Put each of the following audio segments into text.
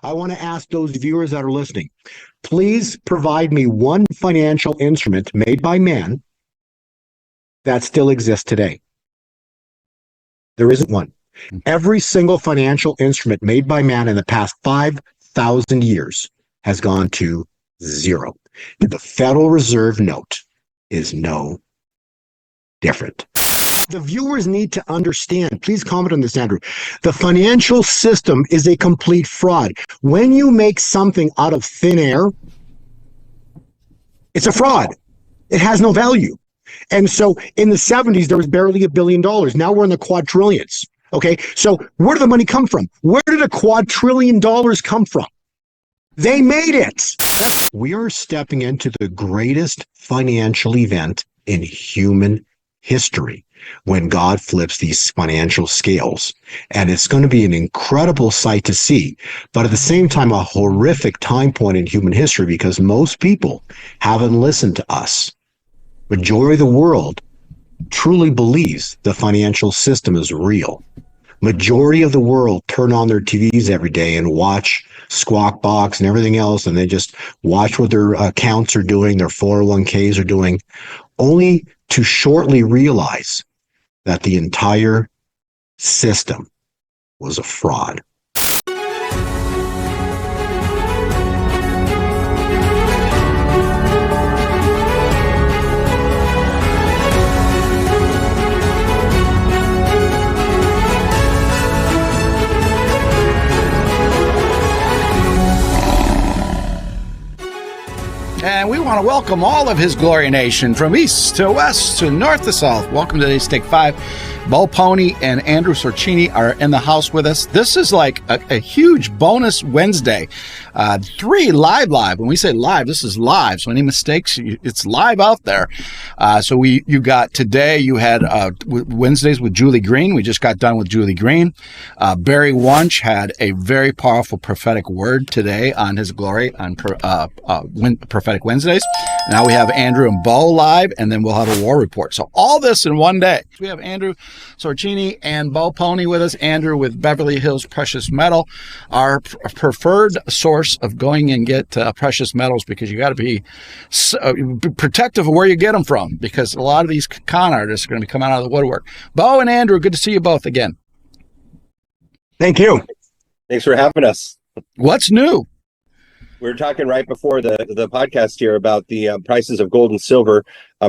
I want to ask those viewers that are listening, please provide me one financial instrument made by man that still exists today. There isn't one. Every single financial instrument made by man in the past 5,000 years has gone to zero. The Federal Reserve note is no different. The viewers need to understand, please comment on this, Andrew. The financial system is a complete fraud. When you make something out of thin air, it's a fraud. It has no value. And so in the 70s, there was barely $1 billion. Now we're in the quadrillions. Okay, so where did the money come from? Where did $2 quadrillion come from? They made it. We are stepping into the greatest financial event in human history when God flips these financial scales. And it's going to be an incredible sight to see, but at the same time, a horrific time point in human history because most people haven't listened to us. Majority of the world truly believes the financial system is real. Majority of the world turn on their TVs every day and watch Squawk Box and everything else, and they just watch what their accounts are doing, their 401ks are doing, only to shortly realize that the entire system was a fraud. And we want to welcome all of His Glory Nation from east to west to north to south. Welcome to today's Take 5. Bo Polny and Andrew Sorchini are in the house with us. This is like a huge bonus Wednesday. 3 live. When we say live, this is live. So any mistakes, it's live out there. So you got today, you had Wednesdays with Julie Green. We just got done with Julie Green. Barry Wunsch had a very powerful prophetic word today on His Glory on Prophetic Wednesdays. Now we have Andrew and Bo live, and then we'll have a war report. So all this in one day. We have Andrew Sorchini and Bo Polny with us. Andrew with Beverly Hills Precious Metal, our preferred source of going and get precious metals, because you got to be protective of where you get them from, because a lot of these con artists are going to be coming out of the woodwork. Bo and Andrew, good to see you both again. Thank you. Thanks for having us. What's new? We were talking right before the podcast here about the prices of gold and silver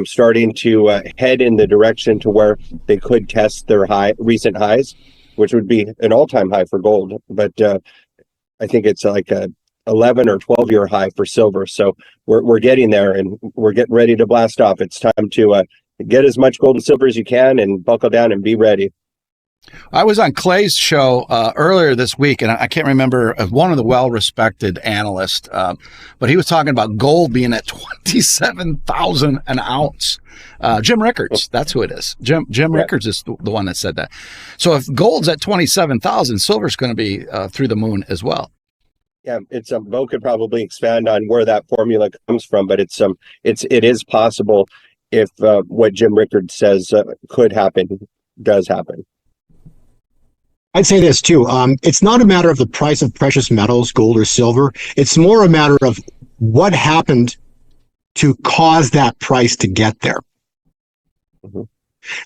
starting to head in the direction to where they could test their recent highs, which would be an all-time high for gold. But I think it's like a 11 or 12-year high for silver. So we're getting there, and we're getting ready to blast off. It's time to get as much gold and silver as you can and buckle down and be ready. I was on Clay's show earlier this week, and I can't remember one of the well-respected analysts, but he was talking about gold being at $27,000 an ounce. Jim Rickards, that's who it is. Jim Rickards is the one that said that. So if gold's at $27,000, silver's going to be through the moon as well. Yeah, it's Bo could probably expand on where that formula comes from, but it is possible if what Jim Rickards says could happen does happen. I'd say this too. It's not a matter of the price of precious metals, gold or silver. It's more a matter of what happened to cause that price to get there. Mm-hmm.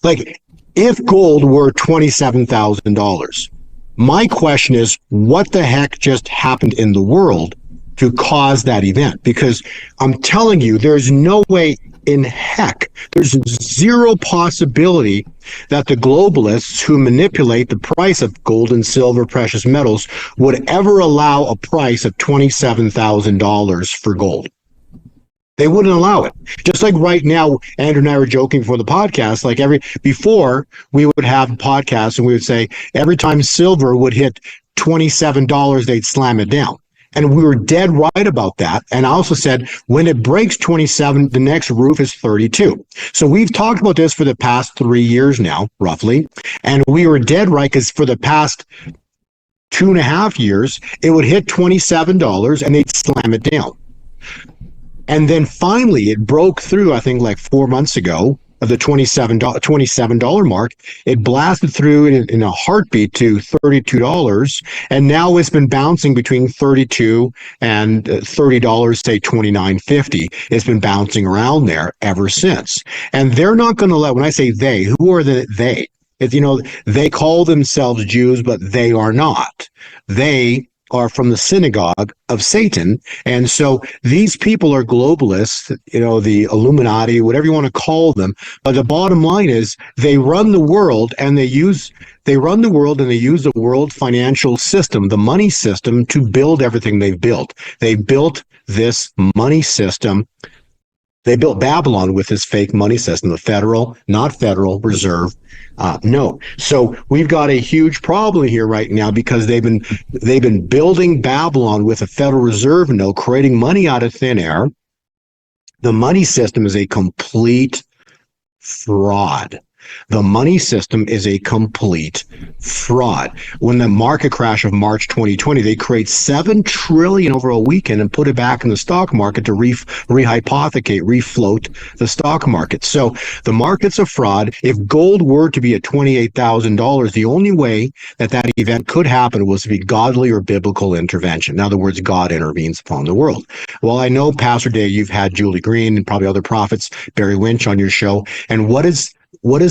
Like, if gold were $27,000, my question is, what the heck just happened in the world to cause that event? Because I'm telling you, there's no way in heck, there's zero possibility that the globalists who manipulate the price of gold and silver, precious metals, would ever allow a price of $27,000 for gold. They wouldn't allow it. Just like right now, Andrew and I were joking before the podcast, like before we would have podcasts and we would say every time silver would hit $27, they'd slam it down. And we were dead right about that. And I also said, when it breaks 27, the next roof is 32. So we've talked about this for the past 3 years now, roughly. And we were dead right, because for the past 2.5 years, it would hit $27 and they'd slam it down. And then finally it broke through, I think like 4 months ago, of the $27 mark. It blasted through in a heartbeat to $32, and now it's been bouncing between $32 and $30, say $29.50. It's been bouncing around there ever since. And they're not going to let, when I say they, who are the they? It's, they call themselves Jews, but they are not. They are from the synagogue of Satan. And so these people are globalists, the Illuminati, whatever you want to call them. But the bottom line is they run the world and they use the world financial system, the money system, to build everything they've built. They built this money system. They built Babylon with this fake money system, the federal, not Federal Reserve. No. So we've got a huge problem here right now because they've been building Babylon with a Federal Reserve note, creating money out of thin air. The money system is a complete fraud. The money system is a complete fraud. When the market crash of March 2020, they create $7 trillion over a weekend and put it back in the stock market to rehypothecate, refloat the stock market. So the market's a fraud. If gold were to be at $28,000, the only way that event could happen was to be godly or biblical intervention. In other words, God intervenes upon the world. Well, I know, Pastor Dave, you've had Julie Green and probably other prophets, Barry Winch, on your show. And what is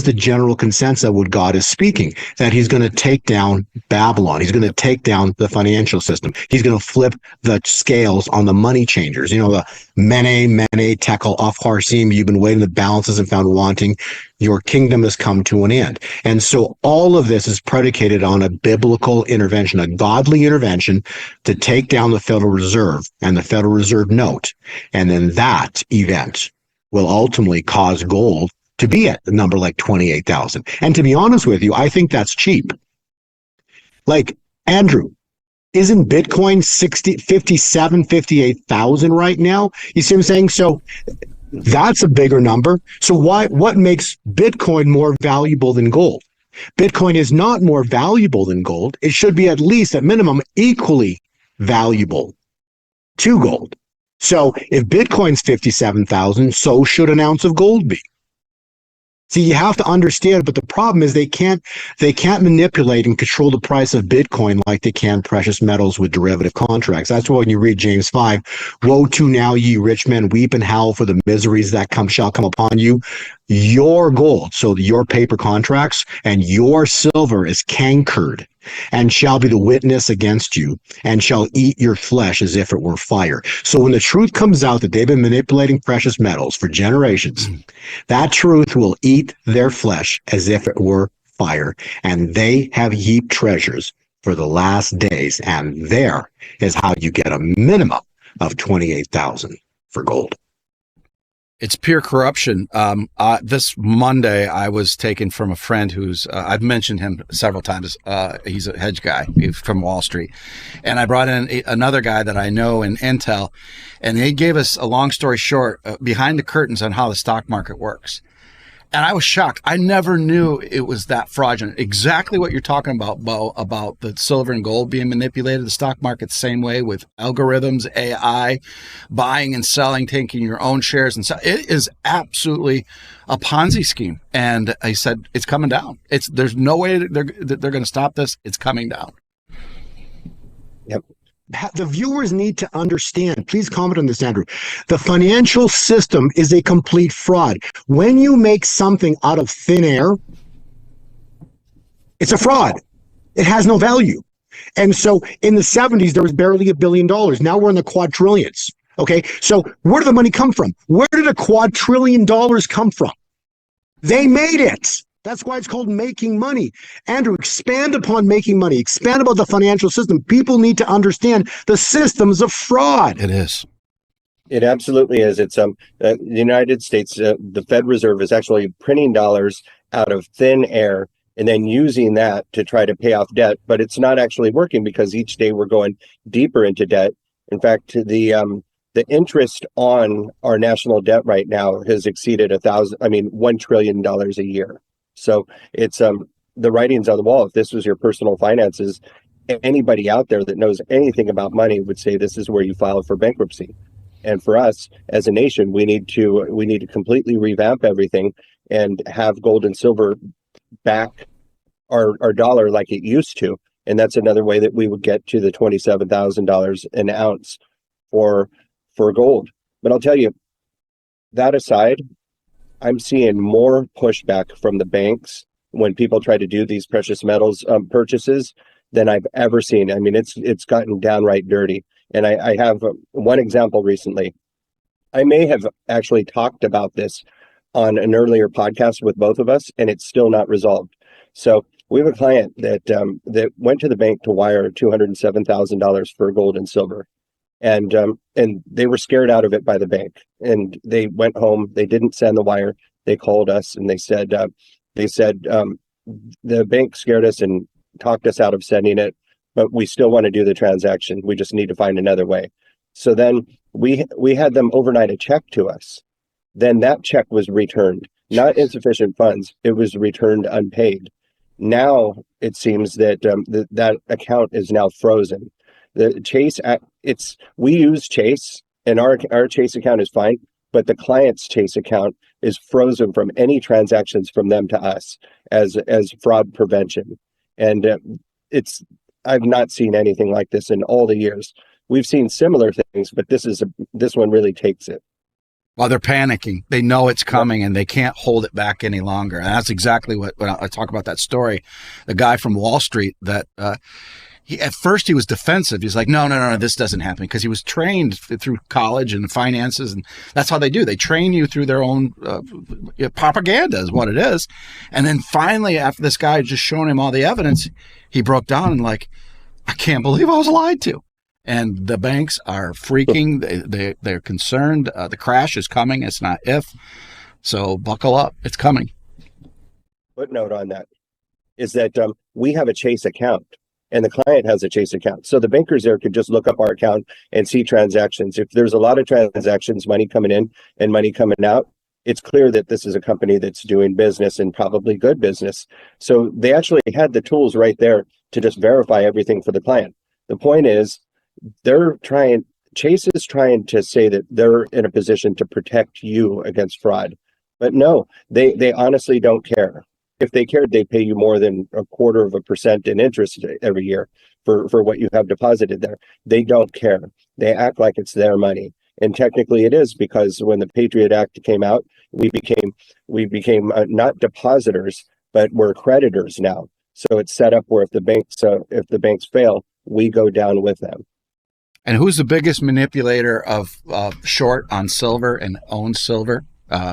the general consensus of what God is speaking? That he's going to take down Babylon. He's going to take down the financial system. He's going to flip the scales on the money changers. The mene, tekel, upharsim. You've been weighing the balances and found wanting. Your kingdom has come to an end. And so all of this is predicated on a biblical intervention, a godly intervention to take down the Federal Reserve and the Federal Reserve note. And then that event will ultimately cause gold to be at a number like 28,000. And to be honest with you, I think that's cheap. Like, Andrew, isn't Bitcoin 57, 58,000 right now? You see what I'm saying? So that's a bigger number. So what makes Bitcoin more valuable than gold? Bitcoin is not more valuable than gold. It should be at least, at minimum, equally valuable to gold. So if Bitcoin's 57,000, so should an ounce of gold be. See, you have to understand, but the problem is they can't manipulate and control the price of Bitcoin like they can precious metals with derivative contracts. That's why when you read James 5, woe to now ye rich men, weep and howl for the miseries that shall come upon you. Your gold, so your paper contracts, and your silver is cankered, and shall be the witness against you, and shall eat your flesh as if it were fire. So when the truth comes out that they've been manipulating precious metals for generations, that truth will eat their flesh as if it were fire. And they have heaped treasures for the last days. And there is how you get a minimum of 28,000 for gold. It's pure corruption. This Monday, I was taken from a friend who's, I've mentioned him several times. He's a hedge guy from Wall Street. And I brought in another guy that I know in Intel, and he gave us a long story short, behind the curtains on how the stock market works. And I was shocked. I never knew it was that fraudulent. Exactly what you're talking about, Bo, about the silver and gold being manipulated. The stock market, same way with algorithms, AI, buying and selling, taking your own shares. And so it is absolutely a Ponzi scheme. And I said, it's coming down. There's no way they're going to stop this. It's coming down. Yep. The viewers need to understand, please comment on this, Andrew. The financial system is a complete fraud. When you make something out of thin air, it's a fraud. It has no value. And so in the 70s, there was barely $1 billion. Now we're in the quadrillions. Okay. So where did the money come from? Where did a quadrillion dollars come from? They made it. That's why it's called making money. Andrew, expand upon making money. Expand about the financial system. People need to understand the system's a fraud. It is. It absolutely is. It's the United States, the Fed Reserve is actually printing dollars out of thin air and then using that to try to pay off debt. But it's not actually working because each day we're going deeper into debt. In fact, the interest on our national debt right now has exceeded $1 trillion a year. So it's the writing's on the wall. If this was your personal finances, anybody out there that knows anything about money would say this is where you file for bankruptcy. And for us as a nation, we need to completely revamp everything and have gold and silver back our dollar like it used to. And that's another way that we would get to the $27,000 an ounce for gold. But I'll tell you, that aside, I'm seeing more pushback from the banks when people try to do these precious metals purchases than I've ever seen. I mean, it's gotten downright dirty. And I have one example recently. I may have actually talked about this on an earlier podcast with both of us, and it's still not resolved. So we have a client that went to the bank to wire $207,000 for gold and silver, and they were scared out of it by the bank, and they went home. They didn't send the wire. They called us and they said the bank scared us and talked us out of sending it, but we still want to do the transaction. We just need to find another way. So then we had them overnight a check to us. Then that check was returned, not insufficient funds. It was returned unpaid. Now it seems that that account is now frozen. The Chase, we use Chase, and our Chase account is fine, but the client's Chase account is frozen from any transactions from them to us as fraud prevention. And I've not seen anything like this in all the years. We've seen similar things, but this one really takes it. Well, they're panicking. They know it's coming and they can't hold it back any longer. And that's exactly when I talk about that story. The guy from Wall Street that at first he was defensive. He's like, no, this doesn't happen, because he was trained through college and finances. And that's how they do. They train you through their own propaganda is what it is. And then finally, after this guy had just shown him all the evidence, he broke down and like, I can't believe I was lied to. And the banks are freaking. They're concerned. The crash is coming. It's not if. So buckle up. It's coming. Footnote on that is that we have a Chase account and the client has a Chase account. So the bankers there could just look up our account and see transactions. If there's a lot of transactions, money coming in and money coming out, it's clear that this is a company that's doing business and probably good business. So they actually had the tools right there to just verify everything for the client. The point is, Chase is trying to say that they're in a position to protect you against fraud. But no, they honestly don't care. If they cared, they'd pay you more than 0.25% in interest every year for what you have deposited there. They don't care. They act like it's their money. And technically it is, because when the Patriot Act came out, we became not depositors, but we're creditors now. So it's set up where if the banks fail, we go down with them. And who's the biggest manipulator of short on silver and owns silver,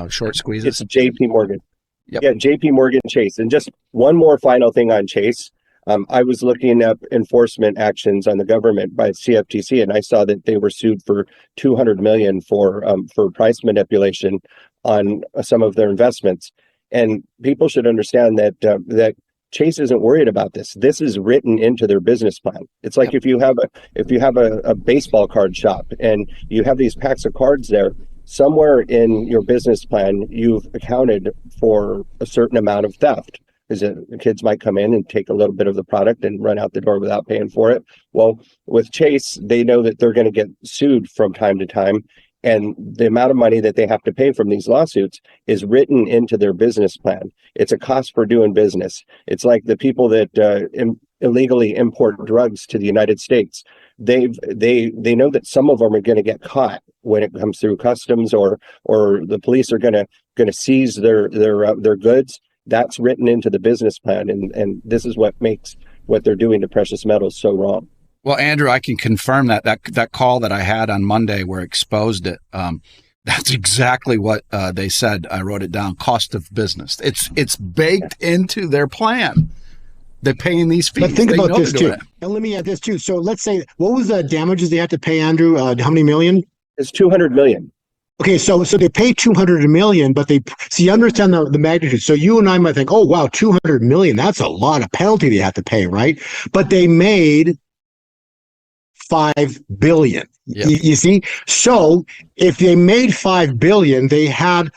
short squeezes? It's JP Morgan. Yep. Yeah, JP Morgan Chase. And just one more final thing on Chase. I was looking up enforcement actions on the government by CFTC, and I saw that they were sued for $200 million for price manipulation on some of their investments. And people should understand that Chase isn't worried about this. This is written into their business plan. It's like if you have a baseball card shop and you have these packs of cards there, somewhere in your business plan, you've accounted for a certain amount of theft. Because the kids might come in and take a little bit of the product and run out the door without paying for it. Well, with Chase, they know that they're going to get sued from time to time. And the amount of money that they have to pay from these lawsuits is written into their business plan. It's a cost for doing business. It's like the people that illegally import drugs to the United States. They know that some of them are going to get caught when it comes through customs, or the police are going to seize their goods. That's written into the business plan, and this is what makes what they're doing to precious metals so wrong. Well, Andrew, I can confirm that call that I had on Monday where it exposed it. That's exactly what they said. I wrote it down. Cost of business. It's baked into their plan. They're paying these fees. But think about this too. And let me add this too. So let's say, what was the damages they had to pay, Andrew? How many million? It's $200 million. Okay, so they pay $200 million, but you understand the magnitude. So you and I might think, oh wow, $200 million, that's a lot of penalty they have to pay, right? But they made 5 billion. Yep. You see? So if they made 5 billion, they had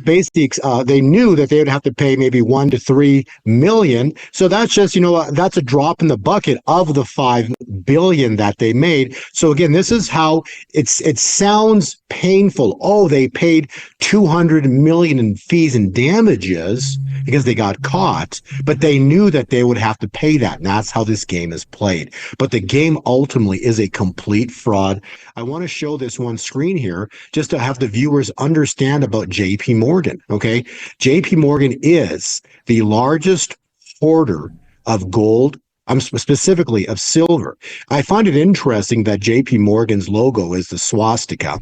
basically, they knew that they would have to pay maybe 1 to 3 million. So that's just, that's a drop in the bucket of the 5 billion that they made. So again, this is how it sounds painful. Oh, they paid 200 million in fees and damages because they got caught, but they knew that they would have to pay that. And that's how this game is played. But the game ultimately is a complete fraud. I want to show this one screen here just to have the viewers understand about JP Morgan. Okay. JP Morgan is the largest hoarder of gold. I'm specifically of silver. I find it interesting that JP Morgan's logo is the swastika.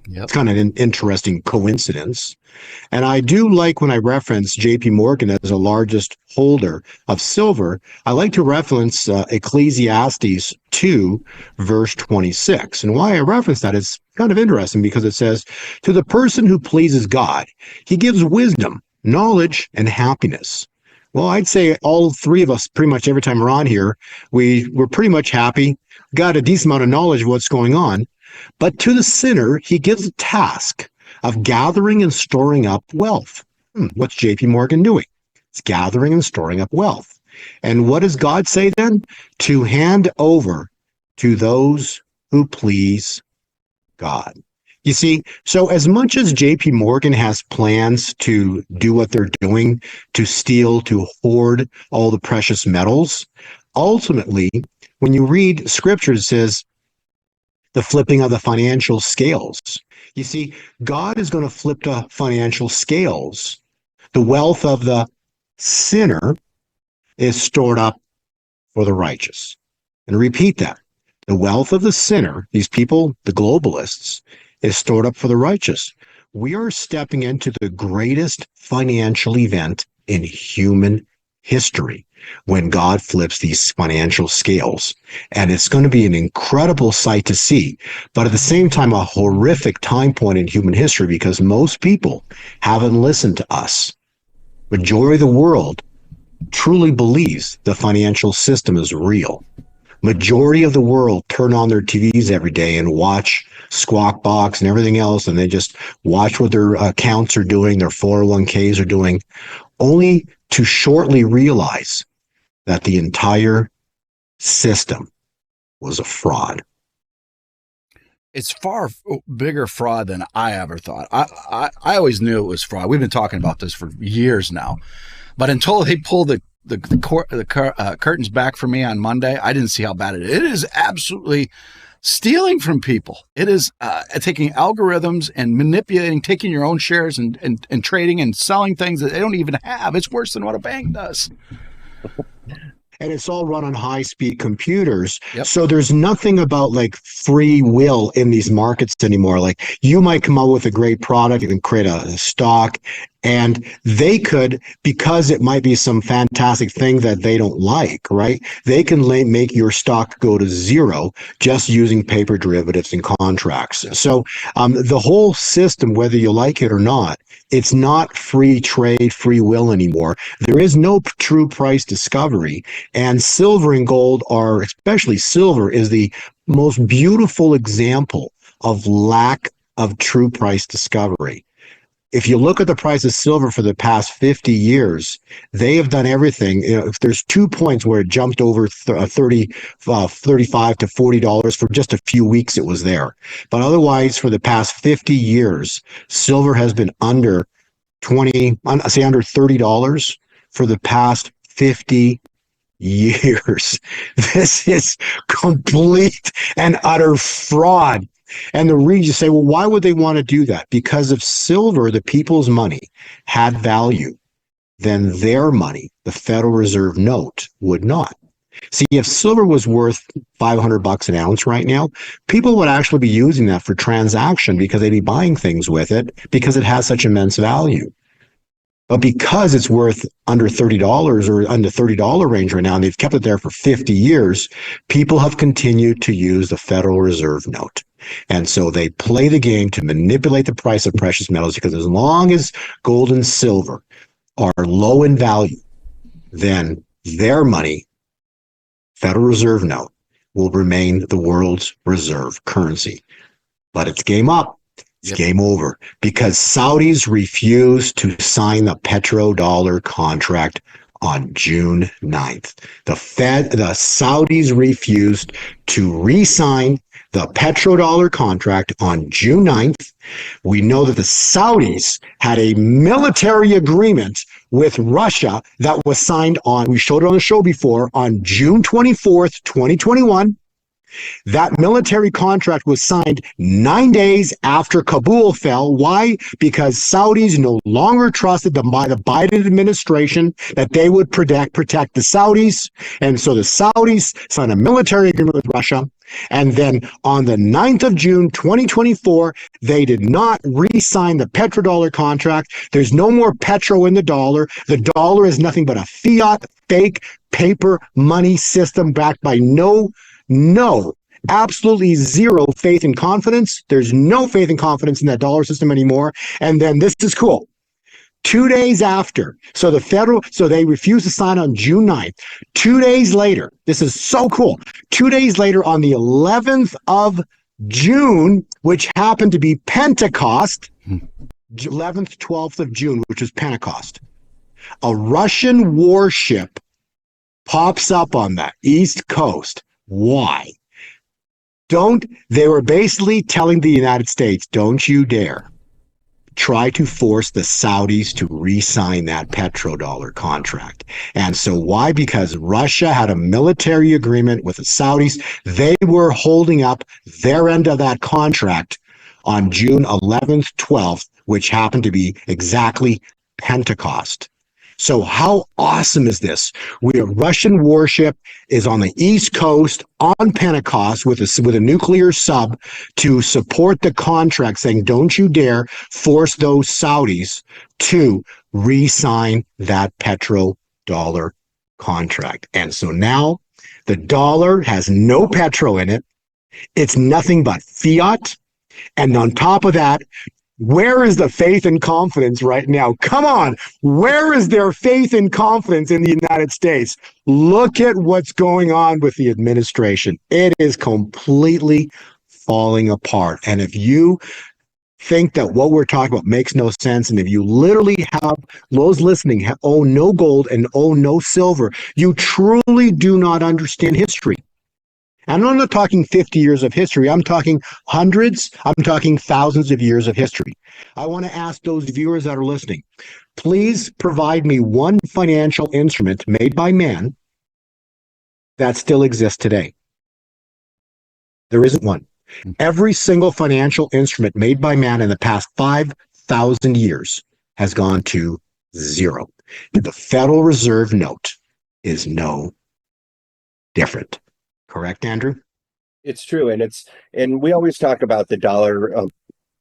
Yep. It's kind of an interesting coincidence. And I do like when I reference JP Morgan as the largest holder of silver, I like to reference Ecclesiastes 2, verse 26. And why I reference that is kind of interesting because it says, to the person who pleases God, he gives wisdom, knowledge, and happiness. Well, I'd say all three of us, pretty much every time we're on here, we're pretty much happy, got a decent amount of knowledge of what's going on. But to the sinner, he gives a task of gathering and storing up wealth. What's JP Morgan doing? It's gathering and storing up wealth. And what does God say then? To hand over to those who please God. You see, so as much as JP Morgan has plans to do what they're doing, to steal, to hoard all the precious metals, ultimately, when you read scripture, it says, the flipping of the financial scales. You see, God is going to flip the financial scales. The wealth of the sinner is stored up for the righteous. And repeat that. The wealth of the sinner, these people, the globalists, is stored up for the righteous. We are stepping into the greatest financial event in human history when God flips these financial scales. And it's going to be an incredible sight to see, but at the same time, a horrific time point in human history because most people haven't listened to us. Majority of the world truly believes the financial system is real. Majority of the world turn on their TVs every day and watch Squawk Box and everything else, and they just watch what their accounts are doing, their 401ks are doing, only to shortly realize that the entire system was a fraud. It's far bigger fraud than I ever thought. I always knew it was fraud. We've been talking about this for years now, but until they pulled the curtains back for me on Monday, I didn't see how bad it is. It is absolutely stealing from people. It is taking algorithms and manipulating, taking your own shares and trading and selling things that they don't even have. It's worse than what a bank does. And it's all run on high-speed computers. Yep. So there's nothing about like free will in these markets anymore. Like you might come out with a great product and create a stock, and they could, because it might be some fantastic thing that they don't like, right? They can make your stock go to zero just using paper derivatives and contracts. So the whole system, whether you like it or not, it's not free trade, free will anymore. There is no true price discovery. And silver and gold are, especially silver, is the most beautiful example of lack of true price discovery. If you look at the price of silver for the past 50 years, they have done everything. If there's 2 points where it jumped over 35 to $40 for just a few weeks, it was there. But otherwise, for the past 50 years, silver has been under $30 for the past 50 years. This is complete and utter fraud. And the reason you say, well, why would they want to do that? Because if silver, the people's money, had value, then their money, the Federal Reserve note, would not. See, if silver was worth $500 an ounce right now, people would actually be using that for transaction because they'd be buying things with it because it has such immense value. But because it's worth under $30 or under $30 range right now, and they've kept it there for 50 years, people have continued to use the Federal Reserve note. And so they play the game to manipulate the price of precious metals because as long as gold and silver are low in value, then their money, Federal Reserve note, will remain the world's reserve currency. But it's game up. It's game over because Saudis refused to sign the petrodollar contract on June 9th. The Saudis refused to re-sign the petrodollar contract on June 9th. We know that the Saudis had a military agreement with Russia that was signed on, we showed it on the show before, on June 24th, 2021. That military contract was signed 9 days after Kabul fell. Why? Because Saudis no longer trusted the Biden administration that they would protect the Saudis. And so the Saudis signed a military agreement with Russia. And then on the 9th of June, 2024, they did not re-sign the petrodollar contract. There's no more petro in the dollar. The dollar is nothing but a fiat, fake paper money system backed by absolutely zero faith and confidence. There's no faith and confidence in that dollar system anymore. And then this is cool. 2 days after, so they refused to sign on June 9th. 2 days later, this is so cool. 2 days later, on the 11th of June, which happened to be Pentecost, 11th, 12th of June, which was Pentecost, a Russian warship pops up on the East Coast. Why? They were basically telling the United States, don't you dare try to force the Saudis to re-sign that petrodollar contract. And so why? Because Russia had a military agreement with the Saudis. They were holding up their end of that contract on June 11th, 12th, which happened to be exactly Pentecost. So how awesome is this? A Russian warship is on the East Coast on Pentecost with a nuclear sub to support the contract, saying, don't you dare force those Saudis to re-sign that petrodollar contract. And so now the dollar has no petro in it. It's nothing but fiat. And on top of that, where is the faith and confidence right now? Come on. Where is their faith and confidence in the United States? Look at what's going on with the administration. It is completely falling apart. And if you think that what we're talking about makes no sense, and if you literally have those listening own no gold and own no silver, you truly do not understand history. And I'm not talking 50 years of history. I'm talking hundreds. I'm talking thousands of years of history. I want to ask those viewers that are listening, please provide me one financial instrument made by man that still exists today. There isn't one. Every single financial instrument made by man in the past 5,000 years has gone to zero. The Federal Reserve note is no different. Correct, Andrew? It's true, and we always talk about the dollar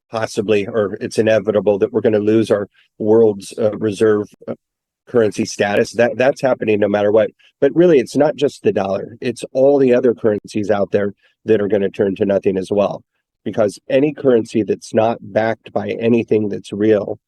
possibly, or it's inevitable that we're going to lose our world's reserve currency status. That's happening no matter what. But really, it's not just the dollar; it's all the other currencies out there that are going to turn to nothing as well. Because any currency that's not backed by anything that's real,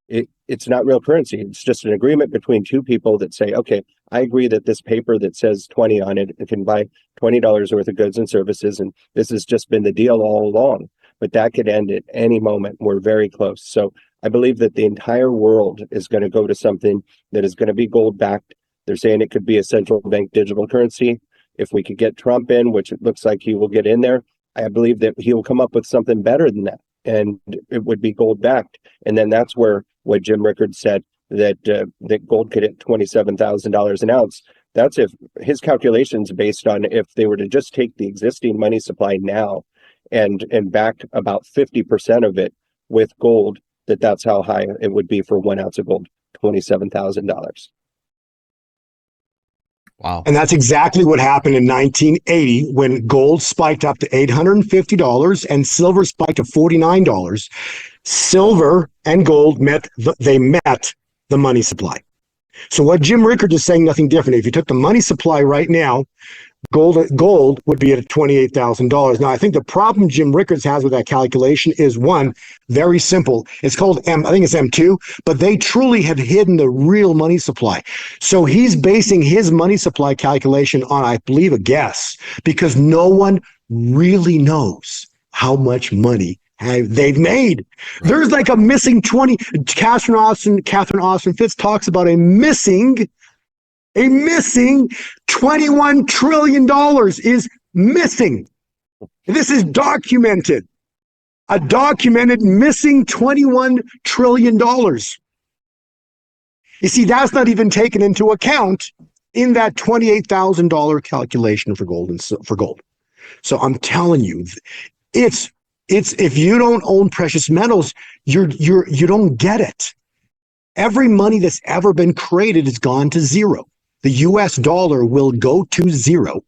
it's not real currency. It's just an agreement between two people that say, okay, I agree that this paper that says 20 on it, it can buy $20 worth of goods and services, and this has just been the deal all along. But that could end at any moment. We're very close. So I believe that the entire world is going to go to something that is going to be gold backed. They're saying it could be a central bank digital currency. If we could get Trump in, which it looks like he will get in there, I believe that he will come up with something better than that, and it would be gold backed. And then that's where what Jim Rickard said, that gold could hit $27,000 an ounce. That's if his calculations based on if they were to just take the existing money supply now and back about 50% of it with gold, that's how high it would be for 1 ounce of gold, $27,000. Wow. And that's exactly what happened in 1980 when gold spiked up to $850 and silver spiked to $49. Silver and gold met the money supply. So what Jim Rickard is saying, nothing different. If you took the money supply right now, gold would be at $28,000. Now, I think the problem Jim Rickards has with that calculation is one, very simple. It's called I think it's M2, but they truly have hidden the real money supply. So he's basing his money supply calculation on, I believe, a guess, because no one really knows how much money they've made. Right. There's like a missing 20. Catherine Austin Fitz talks about a missing $21 trillion is missing. This is documented. A documented missing $21 trillion. You see, that's not even taken into account in that $28,000 calculation for gold for gold. So I'm telling you, it's if you don't own precious metals, you don't get it. Every money that's ever been created has gone to zero. The US dollar will go to zero.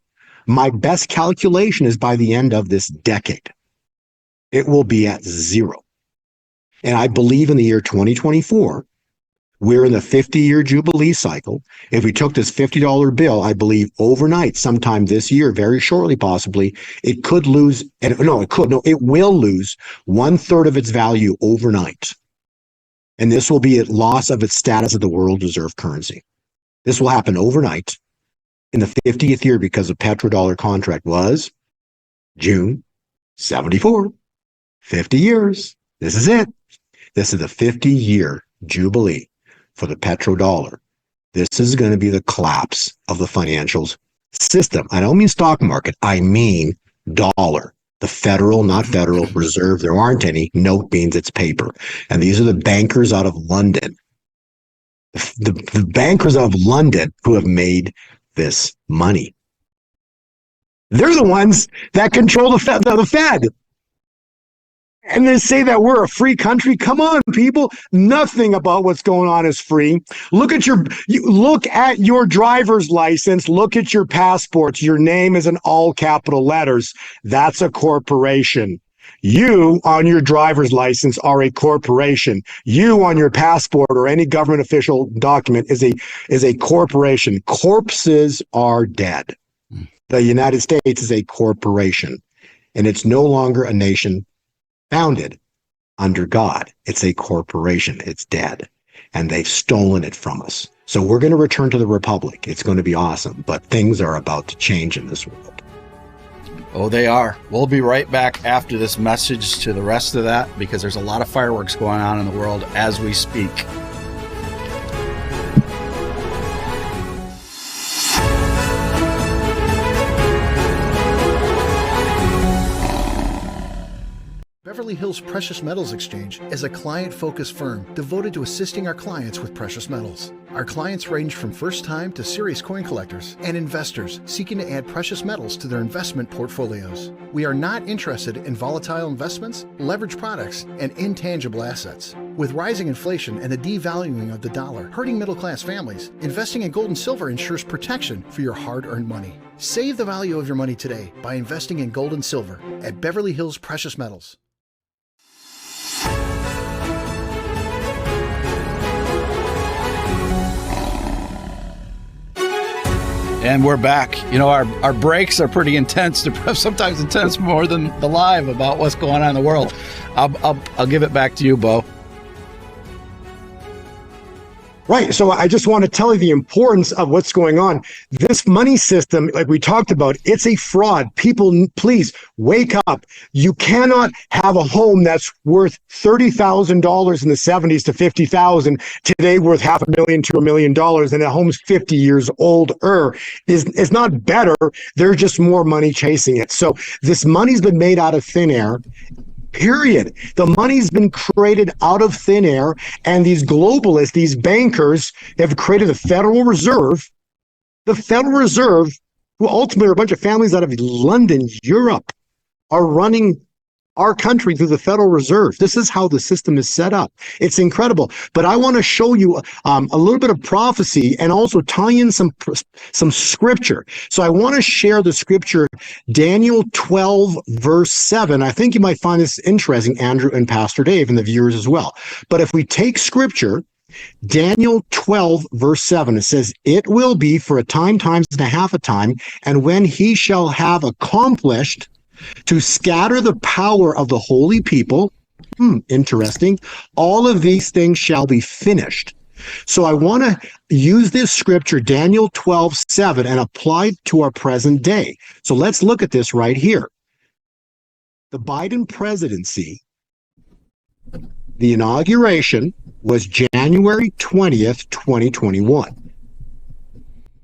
My best calculation is by the end of this decade, it will be at zero. And I believe in the year 2024, we're in the 50-year Jubilee cycle. If we took this $50 bill, I believe overnight, sometime this year, very shortly possibly, it will lose 1/3 of its value overnight. And this will be a loss of its status as the world reserve currency. This will happen overnight in the 50th year because the petrodollar contract was June 74. 50 years. This is it. This is the 50-year Jubilee for the petrodollar. This is going to be the collapse of the financial system. I don't mean stock market. I mean dollar. The federal, not federal, reserve. There aren't any. Note means it's paper. And these are the bankers out of London. The bankers out of London who have made this money. They're the ones that control the Fed. And they say that we're a free country. Come on, people. Nothing about what's going on is free. Look at your driver's license. Look at your passports. Your name is in all capital letters. That's a corporation. You on your driver's license are a corporation. You on your passport or any government official document is a corporation. Corpses are dead. The United States is a corporation, and it's no longer a nation founded under God. It's a corporation. It's dead, and they've stolen it from us. So we're going to return to the Republic. It's going to be awesome, but things are about to change in this world. Oh, they are. We'll be right back after this message to the rest of that, because there's a lot of fireworks going on in the world as we speak. Beverly Hills Precious Metals Exchange is a client-focused firm devoted to assisting our clients with precious metals. Our clients range from first-time to serious coin collectors and investors seeking to add precious metals to their investment portfolios. We are not interested in volatile investments, leveraged products, and intangible assets. With rising inflation and the devaluing of the dollar hurting middle-class families, investing in gold and silver ensures protection for your hard-earned money. Save the value of your money today by investing in gold and silver at Beverly Hills Precious Metals. And we're back. You know, our breaks are pretty intense, sometimes intense more than the live about what's going on in the world. I'll give it back to you, Bo. Right. So I just want to tell you the importance of what's going on. This money system, like we talked about, it's a fraud. People, please wake up. You cannot have a home that's worth $30,000 in the 70s to $50,000 today, worth $500,000 to $1 million, and a home's 50 years older. Is not better. There's just more money chasing it. So this money's been made out of thin air. Period. The money's been created out of thin air, and these globalists, these bankers, have created the Federal Reserve, who ultimately are a bunch of families out of London, Europe, are running our country through the Federal Reserve. This is how the system is set up. It's incredible. But I want to show you a little bit of prophecy and also tie in some scripture. So I want to share the scripture, Daniel 12, verse 7. I think you might find this interesting, Andrew and Pastor Dave, and the viewers as well. But if we take scripture Daniel 12, verse 7, it says, "It will be for a time, times and a half a time, and when he shall have accomplished to scatter the power of the holy people," interesting, "all of these things shall be finished." So I want to use this scripture, Daniel 12:7, and apply it to our present day. So let's look at this right here. The Biden presidency, the inauguration was January 20th, 2021.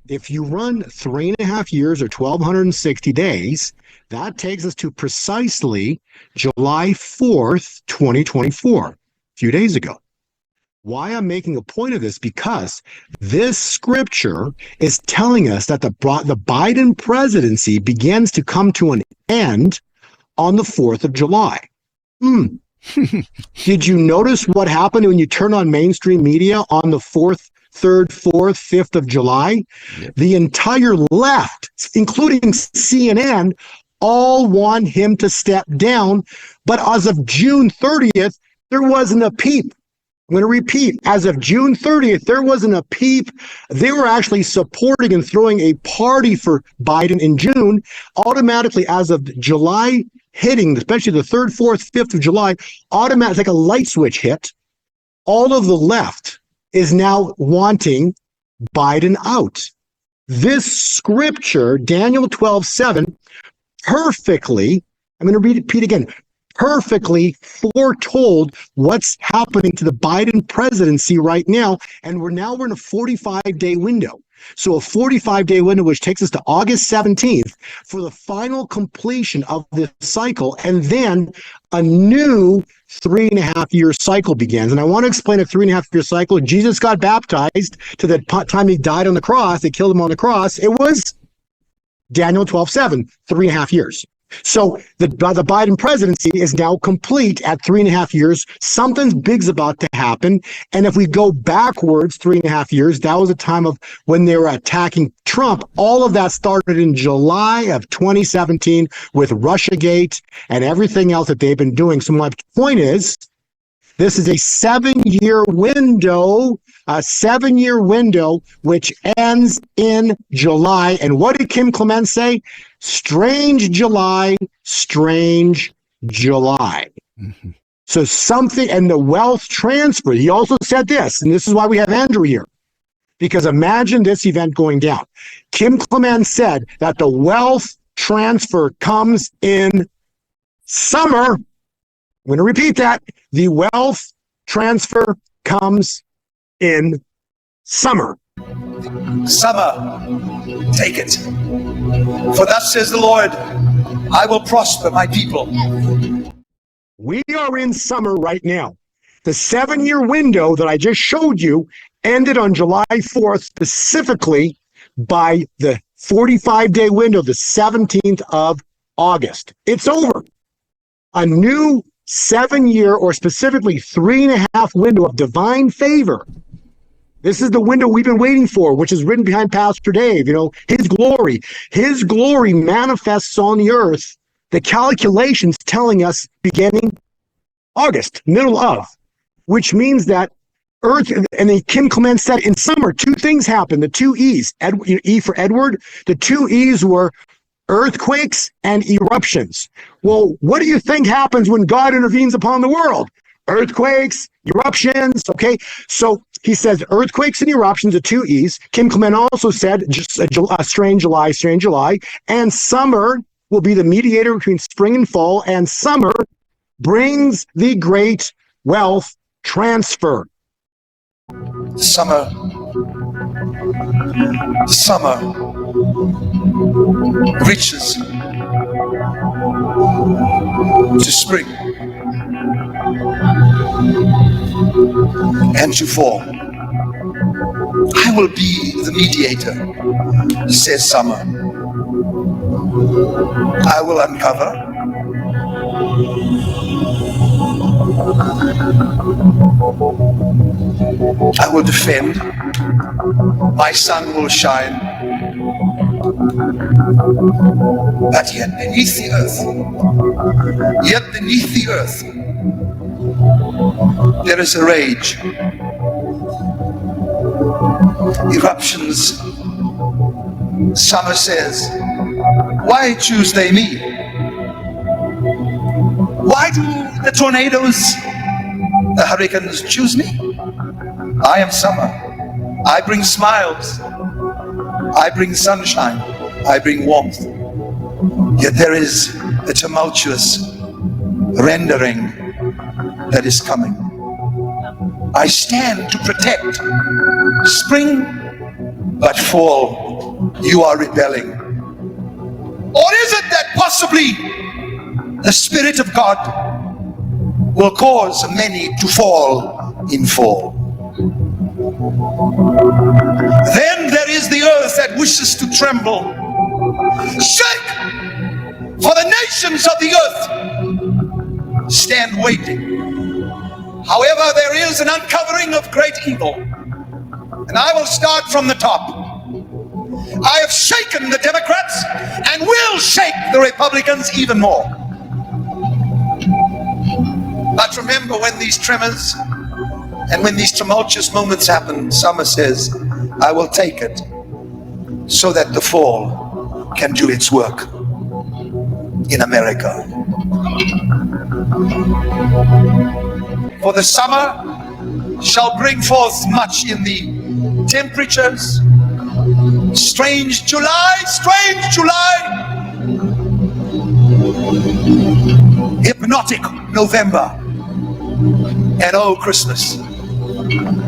If you run 3.5 years or 1,260 days, that takes us to precisely July 4th, 2024, a few days ago. Why I'm making a point of this, because this scripture is telling us that the Biden presidency begins to come to an end on the 4th of July. Did you notice what happened when you turn on mainstream media on the 4th, 3rd, 4th, 5th of July? Yep. The entire left, including CNN, all want him to step down. But as of June 30th, there wasn't a peep. I'm going to repeat, as of June 30th, there wasn't a peep. They were actually supporting and throwing a party for Biden in June. Automatically, as of July hitting, especially the 3rd, 4th, 5th of July, automatically, like a light switch hit, all of the left is now wanting Biden out. This scripture, Daniel 12:7, perfectly, I'm going to repeat again, perfectly foretold what's happening to the Biden presidency right now. And we're in a 45-day window. So a 45-day window, which takes us to August 17th for the final completion of this cycle. And then a new 3.5-year cycle begins. And I want to explain a 3.5-year cycle. Jesus got baptized to the time he died on the cross. They killed him on the cross. It was Daniel 12:7, 3.5 years. So the Biden presidency is now complete at 3.5 years. Something big's about to happen. And if we go backwards 3.5 years, that was a time of when they were attacking Trump. All of that started in July of 2017 with Russiagate and everything else that they've been doing. So my point is, this is a 7-year window, which ends in July. And what did Kim Clement say? Strange July, strange July. Mm-hmm. So something, and the wealth transfer. He also said this, and this is why we have Andrew here, because imagine this event going down. Kim Clement said that the wealth transfer comes in summer. I'm going to repeat that. The wealth transfer comes in summer. Summer, take it. For thus says the Lord, I will prosper my people. We are in summer right now. The 7-year window that I just showed you ended on July 4th, specifically by the 45-day window, the 17th of August. It's over. A new 7-year, or specifically 3.5 window of divine favor. This is the window we've been waiting for, which is written behind Pastor Dave. You know, his glory manifests on the earth. The calculations telling us beginning August, middle of, which means that earth, and then Kim Clement said in summer, 2 things happened. The 2 E's, E for Edward, the 2 E's were earthquakes and eruptions. Well, what do you think happens when God intervenes upon the world? Earthquakes, eruptions, okay? So he says earthquakes and eruptions, the 2 E's. Kim Clement also said just a strange July, and summer will be the mediator between spring and fall, and summer brings the great wealth transfer. Summer reaches to spring and to fall. I will be the mediator, says summer. I will uncover. I will defend. My sun will shine. But yet beneath the earth, there is a rage. eruptions. Summer says, why choose they me? Why do the tornadoes, the hurricanes choose me? I am summer. I bring smiles. I bring sunshine. I bring warmth. Yet there is a tumultuous rendering that is coming. I stand to protect spring, but fall, you are rebelling. Or is it that possibly the Spirit of God will cause many to fall in fall? Then there is the earth that wishes to tremble. Shake! For the nations of the earth stand waiting. However, there is an uncovering of great evil. And I will start from the top. I have shaken the Democrats and will shake the Republicans even more. But remember, when these tremors and when these tumultuous moments happen, Summer says, I will take it so that the fall can do its work in America. For the summer shall bring forth much in the temperatures. Strange July, hypnotic November, and oh Christmas,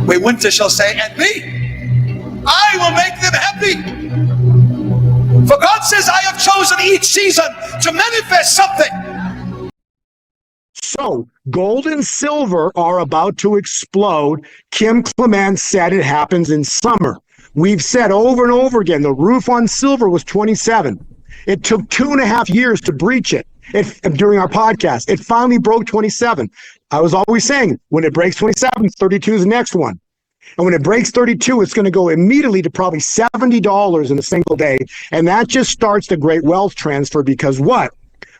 where winter shall say, and me, I will make them happy. For God says, I have chosen each season to manifest something. So, gold and silver are about to explode. Kim Clement said it happens in summer. We've said over and over again, the roof on silver was 27. It took 2.5 years to breach it during our podcast. It finally broke 27. I was always saying, when it breaks 27, 32 is the next one. And when it breaks 32, it's going to go immediately to probably $70 in a single day. And that just starts the great wealth transfer, because what?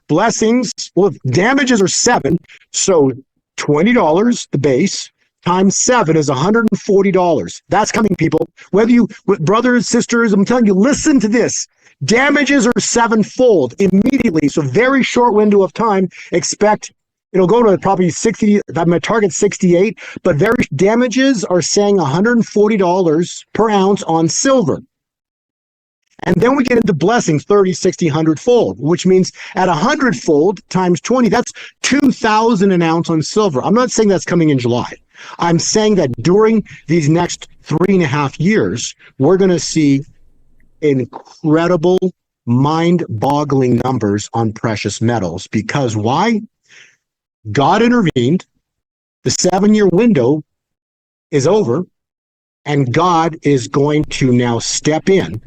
Blessings, well, damages are 7, so $20, the base, times 7 is $140. That's coming, people. Whether you, brothers, sisters, I'm telling you, listen to this. Damages are 7-fold immediately, so very short window of time. Expect it'll go to probably 60, my target 68, but damages are saying $140 per ounce on silver. And then we get into blessings, 30, 60, 100-fold, which means at 100-fold times 20, that's 2,000 an ounce on silver. I'm not saying that's coming in July. I'm saying that during these next 3.5 years, we're going to see incredible, mind-boggling numbers on precious metals. Because why? God intervened. The 7-year window is over, and God is going to now step in.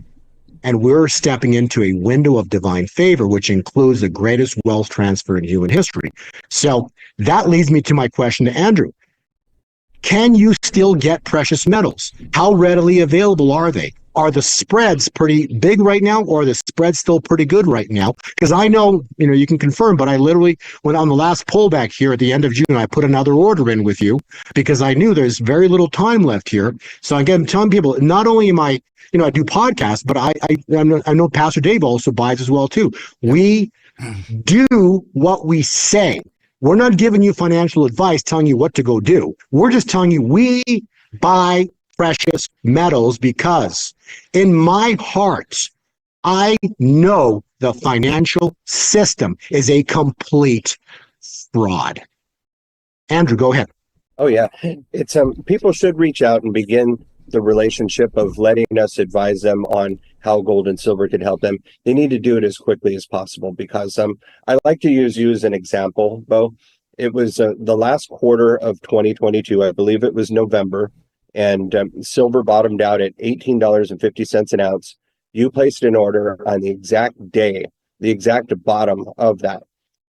And we're stepping into a window of divine favor, which includes the greatest wealth transfer in human history. So that leads me to my question to Andrew. Can you still get precious metals? How readily available are they? Are the spreads pretty big right now, or are the spreads still pretty good right now? Because I know, you can confirm, but I literally, when on the last pullback here at the end of June, I put another order in with you because I knew there's very little time left here. So again, I'm telling people, not only am I, I do podcasts, but I know Pastor Dave also buys as well too. We do what we say. We're not giving you financial advice telling you what to go do. We're just telling you we buy precious metals because in my heart, I know the financial system is a complete fraud. Andrew, go ahead. Oh yeah, it's people should reach out and begin the relationship of letting us advise them on how gold and silver could help them. They need to do it as quickly as possible because I like to use you as an example, Bo. It was the last quarter of 2022, I believe it was November, and silver bottomed out at $18.50 an ounce. You placed an order on the exact day, the exact bottom of that.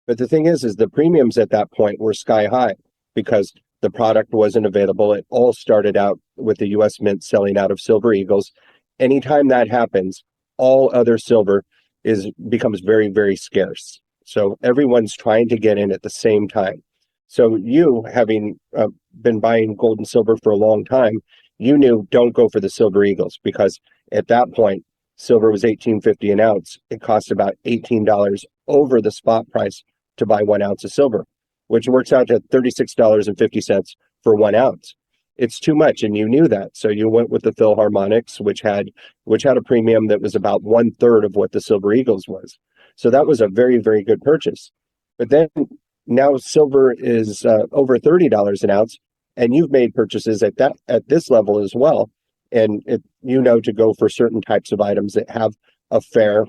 But the thing is the premiums at that point were sky high because the product wasn't available. It all started out with the U.S. Mint selling out of Silver Eagles. Anytime that happens, all other silver becomes very, very scarce. So everyone's trying to get in at the same time. So you, having been buying gold and silver for a long time, you knew don't go for the Silver Eagles, because at that point, silver was $18.50 an ounce. It cost about $18 over the spot price to buy 1 ounce of silver, which works out to $36.50 for 1 ounce. It's too much, and you knew that. So you went with the Philharmonics, which had a premium that was about 1/3 of what the Silver Eagles was. So that was a very, very good purchase. But then now silver is over $30 an ounce, and you've made purchases at this level as well. And to go for certain types of items that have a fair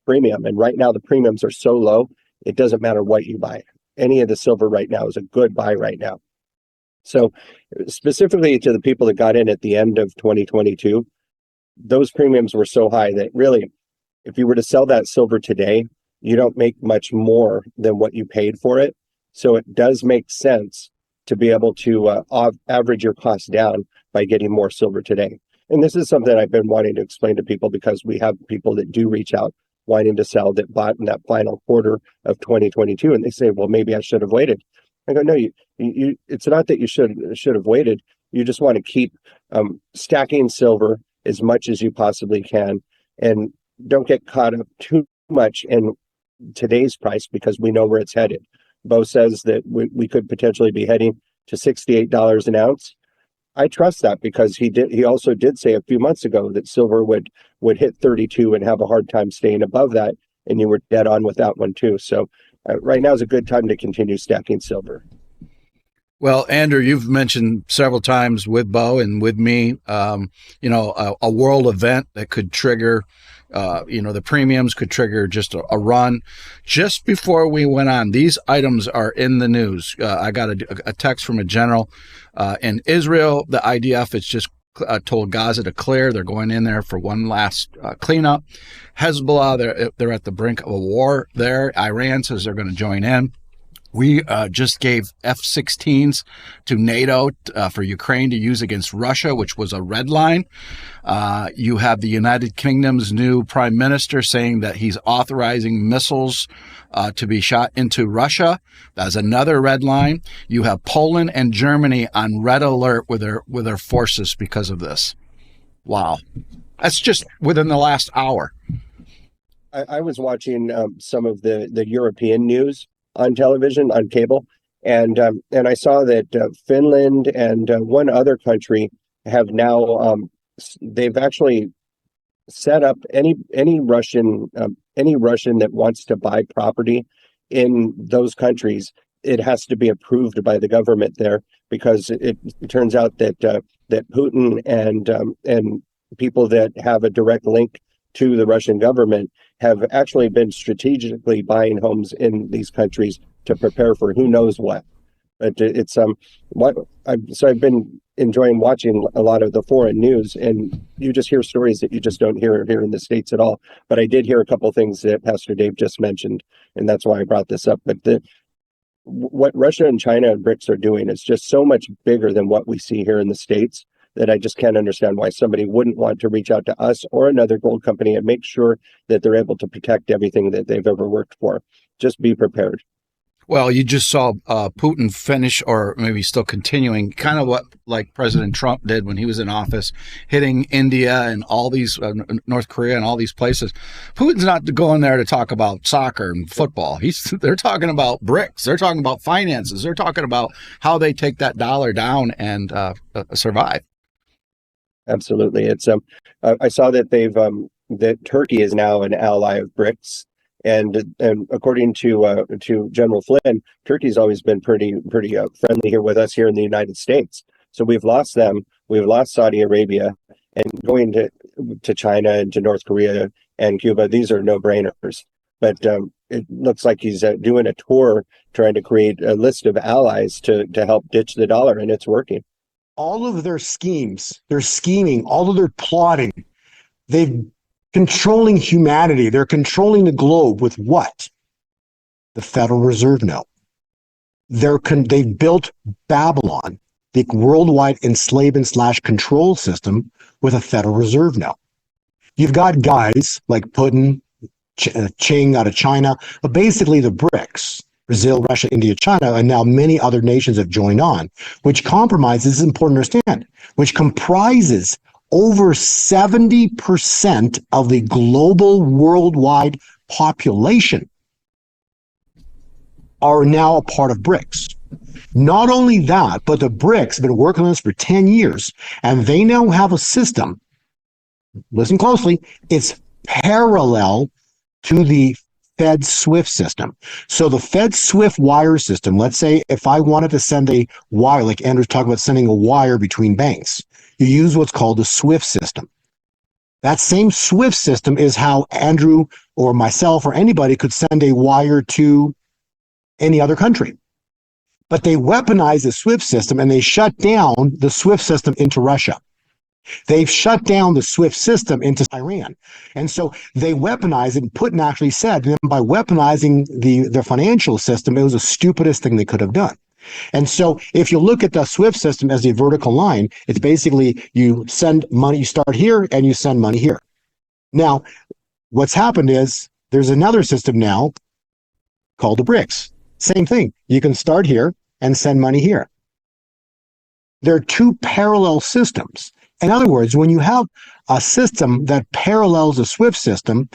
premium. And right now the premiums are so low, it doesn't matter what you buy. Any of the silver right now is a good buy right now. So specifically to the people that got in at the end of 2022, those premiums were so high that really, if you were to sell that silver today, you don't make much more than what you paid for it. So it does make sense to be able to average your costs down by getting more silver today. And this is something I've been wanting to explain to people, because we have people that do reach out wanting to sell that bought in that final quarter of 2022, and they say, well, maybe I should have waited. I go, no, you it's not that you should have waited. You just want to keep stacking silver as much as you possibly can, and don't get caught up too much in today's price, because we know where it's headed. Bo says that we could potentially be heading to $68 an ounce. I trust that, because he also did say a few months ago that silver would hit 32 and have a hard time staying above that, and you were dead on with that one too. So right now is a good time to continue stacking silver. Well, Andrew, you've mentioned several times with Bo and with me, a world event that could trigger, the premiums could trigger just a run. Just before we went on, these items are in the news. I got a text from a general in Israel. The IDF has just told Gaza to clear. They're going in there for one last cleanup. Hezbollah, they're at the brink of a war there. Iran says they're going to join in. We just gave F-16s to NATO for Ukraine to use against Russia, which was a red line. You have the United Kingdom's new prime minister saying that he's authorizing missiles to be shot into Russia. That's another red line. You have Poland and Germany on red alert with their forces because of this. Wow. That's just within the last hour. I was watching some of the European news on television, on cable, and I saw that Finland and one other country have now they've actually set up any Russian that wants to buy property in those countries. It has to be approved by the government there, because it turns out that that Putin and people that have a direct link to the Russian government have actually been strategically buying homes in these countries to prepare for who knows what. But it's so I've been enjoying watching a lot of the foreign news, and you just hear stories that you just don't hear here in the States at all. But I did hear a couple of things that Pastor Dave just mentioned, and that's why I brought this up. But what Russia and China and BRICS are doing is just so much bigger than what we see here in the States, that I just can't understand why somebody wouldn't want to reach out to us or another gold company and make sure that they're able to protect everything that they've ever worked for. Just be prepared. Well, you just saw Putin finish, or maybe still continuing, kind of what like President Trump did when he was in office, hitting India and all these, North Korea and all these places. Putin's not going there to talk about soccer and football. They're talking about BRICS. They're talking about finances. They're talking about how they take that dollar down and survive. Absolutely. It's I saw that that Turkey is now an ally of BRICS, and according to General Flynn, Turkey's always been pretty friendly here with us here in the United States. So we've lost them. We've lost Saudi Arabia, and going to China and to North Korea and Cuba. These are no brainers. But it looks like he's doing a tour trying to create a list of allies to help ditch the dollar, and it's working. All of their schemes, their scheming, all of their plotting, they're controlling humanity. They're controlling the globe with what? The Federal Reserve note. They've built Babylon, the worldwide enslavement / control system, with a Federal Reserve note. You've got guys like Putin, Ching out of China, but basically the BRICS. Brazil, Russia, India, China, and now many other nations have joined on, which compromises, this is important to understand, which comprises over 70% of the global worldwide population are now a part of BRICS. Not only that, but the BRICS have been working on this for 10 years, and they now have a system, listen closely, it's parallel to the Fed SWIFT system. So the Fed SWIFT wire system, let's say if I wanted to send a wire, like Andrew's talking about sending a wire between banks, you use what's called the SWIFT system. That same SWIFT system is how Andrew or myself or anybody could send a wire to any other country. But they weaponized the SWIFT system and they shut down the SWIFT system into Russia. They've shut down the SWIFT system into Iran. And so they weaponized it, and Putin actually said, and by weaponizing their financial system, it was the stupidest thing they could have done. And so if you look at the SWIFT system as a vertical line, it's basically you send money, you start here and you send money here. Now, what's happened is there's another system now called the BRICS. Same thing. You can start here and send money here. There are two parallel systems. In other words, when you have a system that parallels a SWIFT system,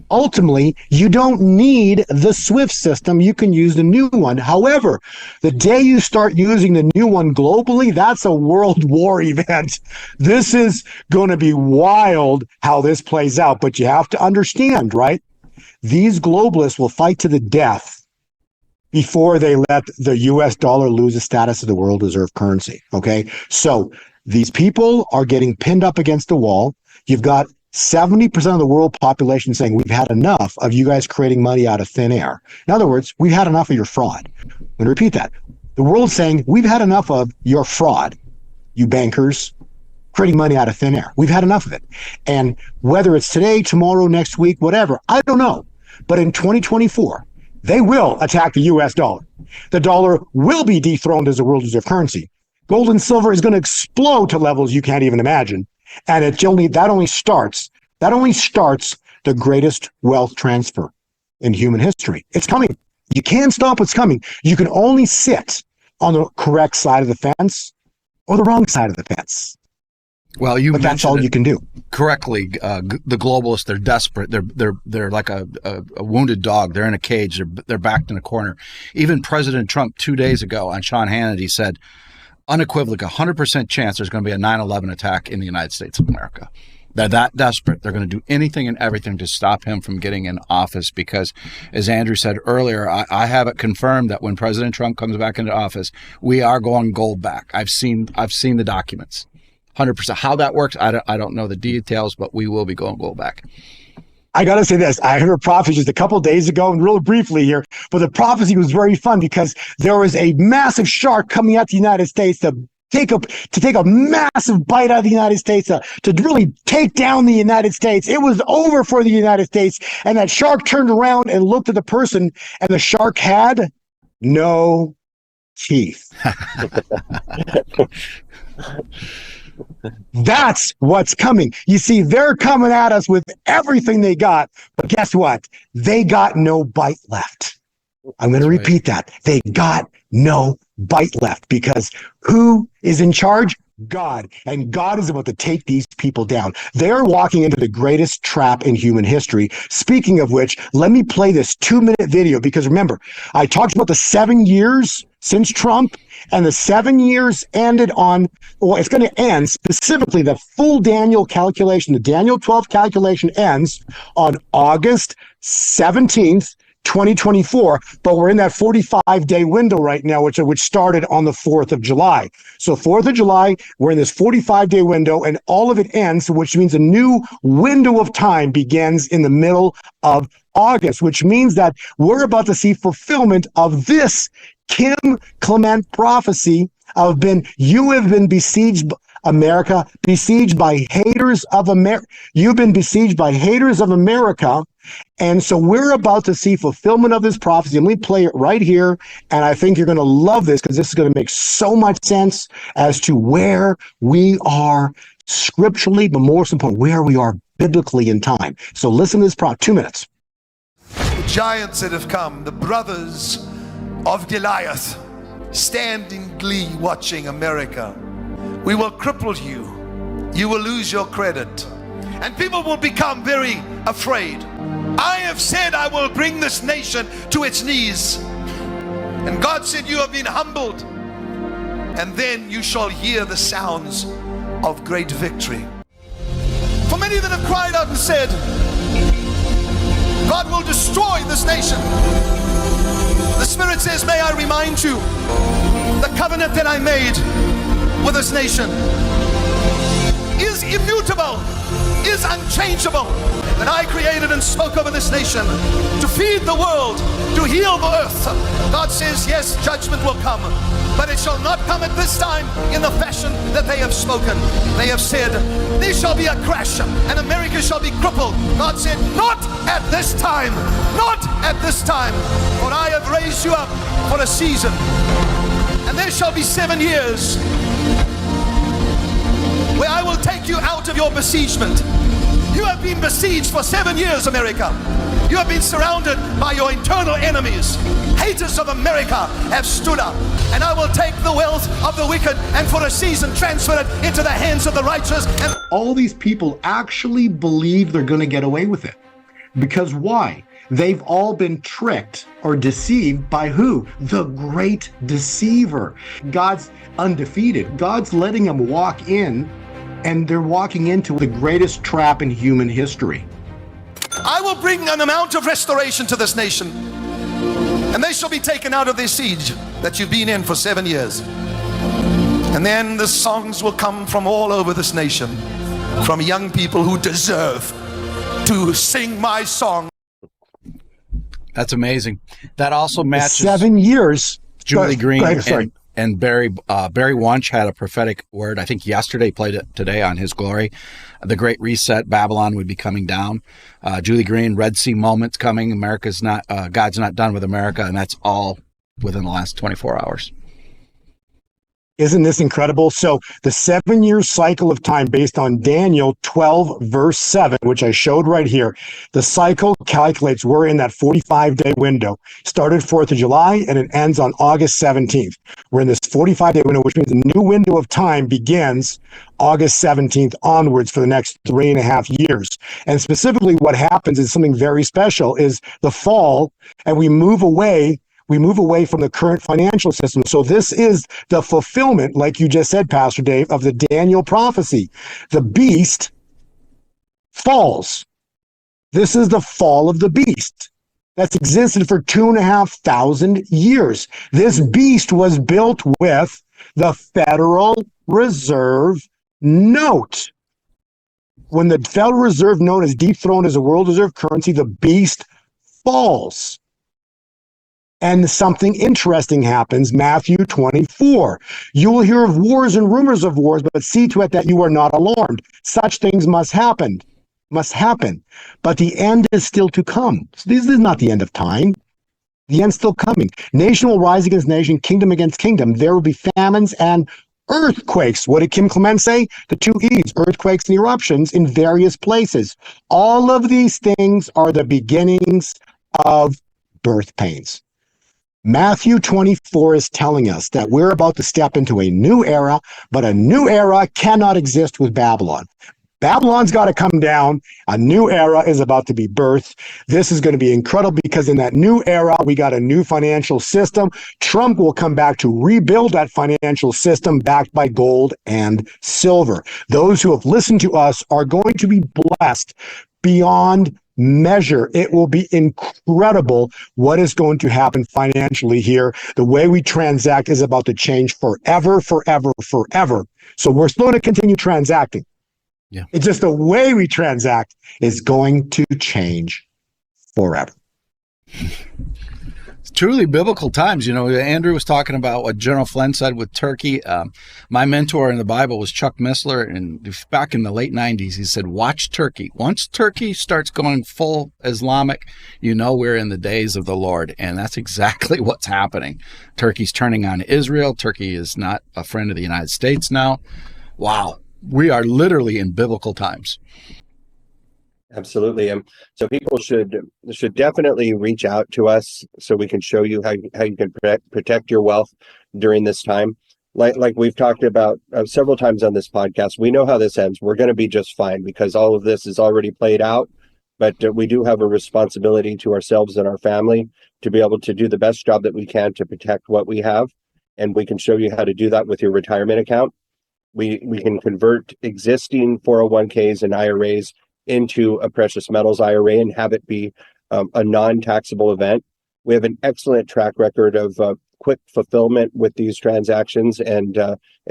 ultimately, you don't need the SWIFT system. You can use the new one. However, the day you start using the new one globally, that's a world war event. This is going to be wild how this plays out. But you have to understand, right? These globalists will fight to the death before they let the US dollar lose the status of the world reserve currency. Okay? So these people are getting pinned up against the wall. You've got 70% of the world population saying we've had enough of you guys creating money out of thin air. In other words, we've had enough of your fraud. I'm going to repeat that. The world's saying we've had enough of your fraud, you bankers, creating money out of thin air. We've had enough of it. And whether it's today, tomorrow, next week, whatever, I don't know. But in 2024, they will attack the US dollar. The dollar will be dethroned as a world reserve currency. Gold and silver is going to explode to levels you can't even imagine. And that only starts the greatest wealth transfer in human history. It's coming. You can't stop what's coming. You can only sit on the correct side of the fence or the wrong side of the fence. Well, but that's all you can do. Correctly, the globalists, they're desperate. They're like a wounded dog. They're in a cage. They're backed in a corner. Even President Trump 2 days ago on Sean Hannity said, unequivocal, 100% chance there's going to be a 9/11 attack in the United States of America. They're that desperate. They're going to do anything and everything to stop him from getting in office because, as Andrew said earlier, I have it confirmed that when President Trump comes back into office, we are going gold back. I've seen the documents. 100%. How that works, I don't know the details, but we will be going gold back. I got to say this. I heard a prophecy just a couple of days ago, and real briefly here, but the prophecy was very fun because there was a massive shark coming at the United States to take a massive bite out of the United States, to really take down the United States. It was over for the United States, and that shark turned around and looked at the person, and the shark had no teeth. That's what's coming. You see, they're coming at us with everything they got, but guess what? They got no bite left. I'm going to repeat that. They got no bite left because who is in charge? God. And God is about to take these people down. They're walking into the greatest trap in human history. Speaking of which, let me play this 2-minute video because remember, I talked about the 7 years since Trump, and the 7 years ended on, well, it's going to end specifically the full Daniel calculation. The Daniel 12 calculation ends on August 17th, 2024, but we're in that 45-day window right now, which started on the 4th of July. So 4th of July, we're in this 45-day window, and all of it ends, which means a new window of time begins in the middle of August, which means that we're about to see fulfillment of this Kim Clement prophecy of you have been besieged, America, besieged by haters of America. You've been besieged by haters of America. And so we're about to see fulfillment of this prophecy. And we play it right here. And I think you're going to love this because this is going to make so much sense as to where we are scripturally, but more important, where we are biblically in time. So listen to this 2 minutes. The giants that have come, the brothers of Goliath stand in glee watching America. We will cripple you. You will lose your credit. And people will become very afraid. I have said I will bring this nation to its knees. And God said, you have been humbled. And then you shall hear the sounds of great victory. For many that have cried out and said, God will destroy this nation, the Spirit says, may I remind you, the covenant that I made with this nation is immutable, is unchangeable. That I created and spoke over this nation to feed the world, to heal the earth. God says, yes, judgment will come, but it shall not come at this time in the fashion that they have spoken. They have said, there shall be a crash and America shall be crippled. God said, not at this time, not at this time, for I have raised you up for a season. And there shall be 7 years where I will take you out of your besiegement. You have been besieged for 7 years, America. You have been surrounded by your internal enemies. Haters of America have stood up. And I will take the wealth of the wicked and for a season transfer it into the hands of the righteous. And all these people actually believe they're going to get away with it. Because why? They've all been tricked or deceived by who? The great deceiver. God's undefeated. God's letting them walk in, and they're walking into the greatest trap in human history. I will bring an amount of restoration to this nation, and they shall be taken out of their siege that you've been in for 7 years. And then the songs will come from all over this nation, from young people who deserve to sing my song. That's amazing. That also matches 7 years. Julie Green sorry. and Barry Wunsch had a prophetic word, I think yesterday, played it today on His Glory. The Great Reset, Babylon would be coming down. Julie Green, Red Sea moments coming. God's not done with America, and that's all within the last 24 hours. Isn't this incredible? So the 7-year cycle of time based on Daniel 12, verse 7, which I showed right here, the cycle calculates we're in that 45-day window. Started 4th of July and it ends on August 17th. We're in this 45-day window, which means the new window of time begins August 17th onwards for the next 3.5 years. And specifically what happens is something very special, is the fall, and we move away from the current financial system. So this is the fulfillment, like you just said, Pastor Dave, of the Daniel prophecy. The beast falls. This is the fall of the beast that's existed for 2,500 years. This beast was built with the Federal Reserve note. When the Federal Reserve note is dethroned as a world reserve currency, the beast falls. And something interesting happens, Matthew 24. You will hear of wars and rumors of wars, but see to it that you are not alarmed. Such things must happen. But the end is still to come. So this is not the end of time. The end's still coming. Nation will rise against nation, kingdom against kingdom. There will be famines and earthquakes. What did Kim Clement say? The 2 E's, earthquakes and eruptions in various places. All of these things are the beginnings of birth pains. Matthew 24 is telling us that we're about to step into a new era, but a new era cannot exist with Babylon. Babylon's got to come down. A new era is about to be birthed. This is going to be incredible because in that new era, we got a new financial system. Trump will come back to rebuild that financial system backed by gold and silver. Those who have listened to us are going to be blessed beyond measure. It will be incredible what is going to happen financially here. The way we transact is about to change forever. So we're still going to continue transacting. Yeah. It's just the way we transact is going to change forever. It's truly biblical times. You know, Andrew was talking about what General Flynn said with Turkey. My mentor in the Bible was Chuck Missler, and back in the late 90s, he said, watch Turkey. Once Turkey starts going full Islamic, you know we're in the days of the Lord, and that's exactly what's happening. Turkey's turning on Israel. Turkey is not a friend of the United States now. Wow. We are literally in biblical times. Absolutely. So people should definitely reach out to us so we can show you how you can protect your wealth during this time. Like we've talked about several times on this podcast, we know how this ends. We're going to be just fine because all of this is already played out. But we do have a responsibility to ourselves and our family to be able to do the best job that we can to protect what we have. And we can show you how to do that with your retirement account. We can convert existing 401ks and IRAs into a precious metals IRA and have it be a non-taxable event. We have an excellent track record of quick fulfillment with these transactions, and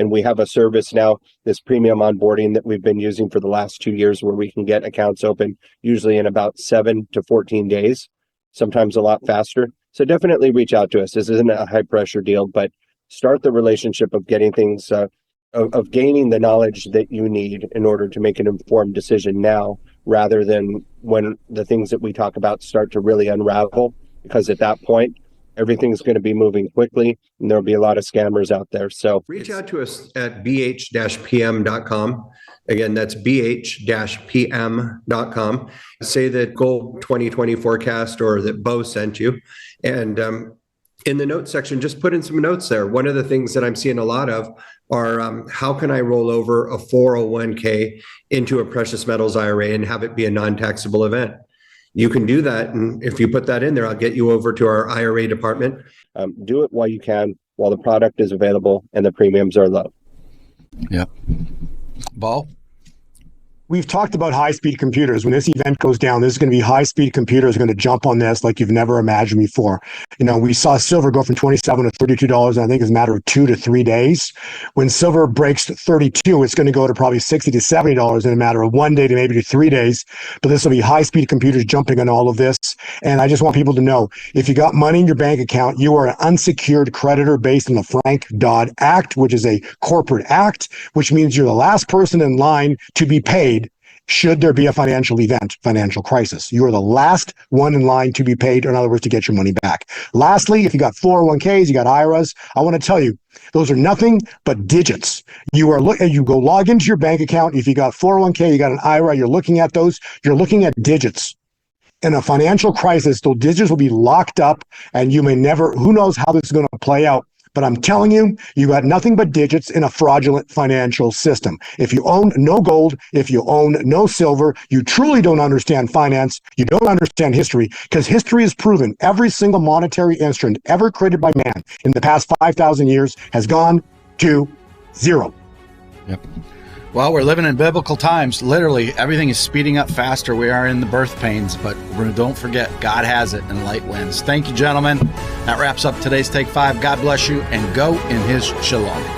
we have a service now, this premium onboarding that we've been using for the last 2 years, where we can get accounts open usually in about 7 to 14 days, sometimes a lot faster. So definitely reach out to us. This isn't a high pressure deal, but start the relationship of getting things, of gaining the knowledge that you need in order to make an informed decision now, rather than when the things that we talk about start to really unravel, because at that point, everything's going to be moving quickly and there'll be a lot of scammers out there. So reach out to us at bh-pm.com. Again, that's bh-pm.com. Say that Gold 2020 forecast or that Bo sent you. And in the notes section, just put in some notes there. One of the things that I'm seeing a lot of are how can I roll over a 401k into a precious metals IRA and have it be a non-taxable event? You can do that. And if you put that in there, I'll get you over to our IRA department. Do it while you can, while the product is available and the premiums are low. Yep. Bo? We've talked about high-speed computers. When this event goes down, there's going to be high-speed computers going to jump on this like you've never imagined before. You know, we saw silver go from $27 to $32, and I think it's a matter of 2 to 3 days. When silver breaks 32, it's going to go to probably $60 to $70 in a matter of 1 day to maybe 3 days. But this will be high-speed computers jumping on all of this. And I just want people to know, if you got money in your bank account, you are an unsecured creditor based on the Frank-Dodd Act, which is a corporate act, which means you're the last person in line to be paid should there be a financial event, financial crisis. You are the last one in line to be paid, or in other words, to get your money back. Lastly, if you got 401ks, you got IRAs, I want to tell you, those are nothing but digits. You go log into your bank account. If you got 401k, you got an IRA, you're looking at those, you're looking at digits. In a financial crisis, those digits will be locked up, and you may never, who knows how this is going to play out. But I'm telling you, you got nothing but digits in a fraudulent financial system. If you own no gold, if you own no silver, you truly don't understand finance. You don't understand history, because history has proven every single monetary instrument ever created by man in the past 5,000 years has gone to zero. Yep. Well, we're living in biblical times. Literally, everything is speeding up faster. We are in the birth pains, but don't forget, God has it and light wins. Thank you, gentlemen. That wraps up today's Take 5. God bless you, and go in his shalom.